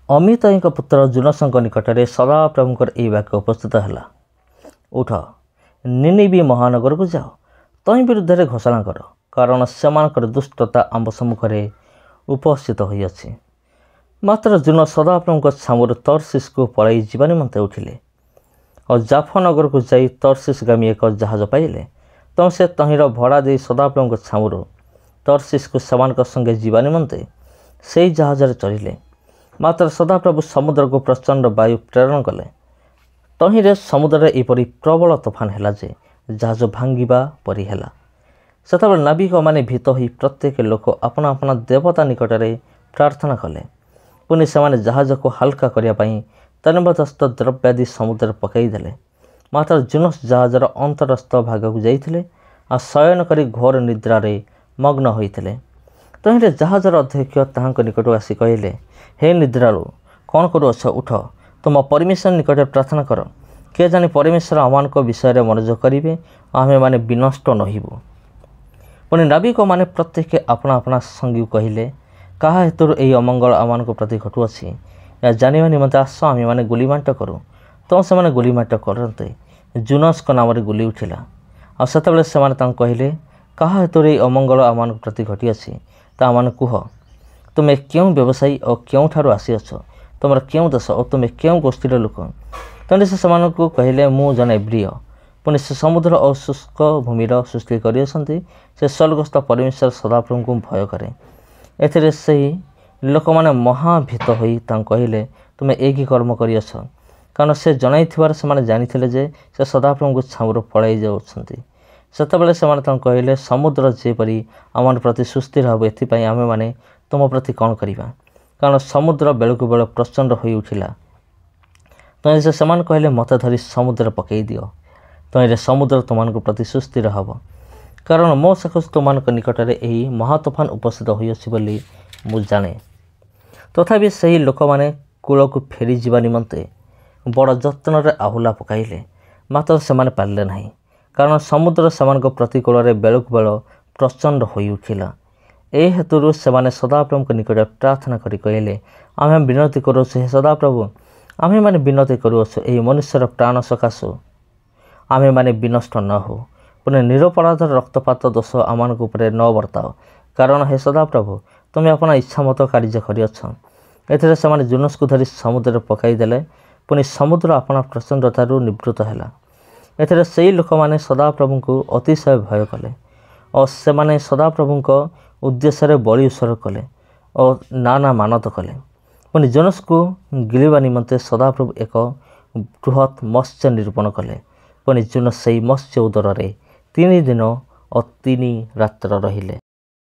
अमितईଙ୍କ पुत्र जुनसଙ୍କ निकटରେ सदाप्रभुଙ୍କର ଏହି वाक्य उपस्थित ହେଲା, उठ निनिवी महानगर को जाओ, तही विरुद्ध घोषणा कर, कारण सेमानकर दुष्टता आम सम्मुखें उपस्थित होइअछि। मात्र जुन सदाप्रभुଙ୍କ छामुर तर्शीश को पलाई जीवा निमंते उठिले और जाफा नगर को जाई तर्शीशगामी एक जहाज पाइले, तो से तहीर भड़ा दे सदाप्रभुଙ୍କ छामुर तर्शीश को सेमानक संगे जीवा निमंते से जहाज चढ़िले। मात्र सदाप्रभु समुद्र को प्रचंड वायु प्रेरण कले। तहिरे समुद्र एपरी प्रबल तोफान है जे जहाज भांगिबा परी है। सेतबेले नाविक माने भीत होई प्रत्येक लोक अपना अपना देवता निकटरे प्रार्थना कले। पुनि सेमाने जहाज को हल्का करिया पई तन्मध्यस्थ द्रव्यादि समुद्र पकईदेले। मात्र जुनस जहाजर अंतरस्थ भाग को जाइथिले आ शयन करी घोर निद्रारे मग्न होइथिले। तहिरे जहाजर अध्यक्ष ताहांक निकट आसी कहिले, हे निद्रालु कौन करुअछ, उठ तुम परमेश्वर निकट प्रार्थना कर, किए जानी परमेश्वर आमान विषय मनोज करेंगे, आमे माने विनष्ट नहिबु। पुणी नाविक माने प्रत्येक अपना अपना संगी कहले, कहा हेतु यही अमंगल आमान प्रति घटुअछि, या जानिबा निमंते आस आमे माने गुलीमाट करूँ। तो से गुलीमाट करते जुनस नाम गुली उठिला। आ सेतबेले सेमाने तांको कहले, कहा हेतु यही अमंगल आमान प्रति घटिअछि, ता आमान कुह, तुमे क्यों व्यवसायी और क्यों ठारू आसीअछ, तुमर क्यों देश और तुमे क्यों गोष्ठीर लोक। तेणु से कहले, मु जने ब्रिय। पुणी से समुद्र और शुष्क भूमिर सृष्टि करिअछन्ति, से स्वर्गस्थ परमेश्वर सदाप्रभु को भय करे। एथिरे सही लोक माने महाभीत होई तांको कहले, तुमे एक कर्म करिअछ, कारण से जनाइथिबार सेमाने जानिथिले जे से सदाप्रभु को छामुर पळाई जाउछन्ति। सेतबेले सेमाने तांको कहले, समुद्र जेपरी आमान प्रति सुस्थिर हबो, एथिपई आमे माने तुम प्रति कौन करिबा, कारण समुद्र बेलकु बेल प्रचंड होई उठिला। तही से सेमान कहले, मते धरी समुद्र पकई दियो, तही समुद्र तुमको प्रति सुस्थिर हब, कारण मो सखस तुमको निकटरे यही महातोफान उपस्थित होइअछि बोली मु जाने। तथापि सही लोक माने कूल को फेरी जीवा निमंते बड़ जत्न रे आहुला पकाइले, मात्र सेमाने पारले नहीं, कारण समुद्र सेमानक प्रतिकूल रे बेलकु बेल प्रचंड होई उठिला। ए हेतु सेमाने सदाप्रभु निकट प्रार्थना करी कहले, आमे विनती करुछु, हे सदाप्रभु आमे माने विनती करुछु, एही मनुष्यर प्राण सकाशु आमे माने विनष्ट न हो। पुणे निरपराध रक्तपात दोष आमानक उपरे न वर्ताओ, कारण हे सदाप्रभु तुमे अपना इच्छा मत कार्य करिअछ। एथिरे सेमाने जुनस को धरी समुद्र पकाई देले। पुणी समुद्र अपना प्रचंडतारू निवृत्त हैला। एथिरे सेही लोक माने सदाप्रभु को अतिशय भय कले और सेमाने सदाप्रभु को उद्देश्य बलि उत्सर्ग कले और नाना मानत कले। पुणी जोनस को गिलिबा निमंते सदाप्रभु एक बृहत मत्स्य निरूपण कले। पुणी जोनस से मत्स्य उदर 3 दिन और 3 रात्र रहिले।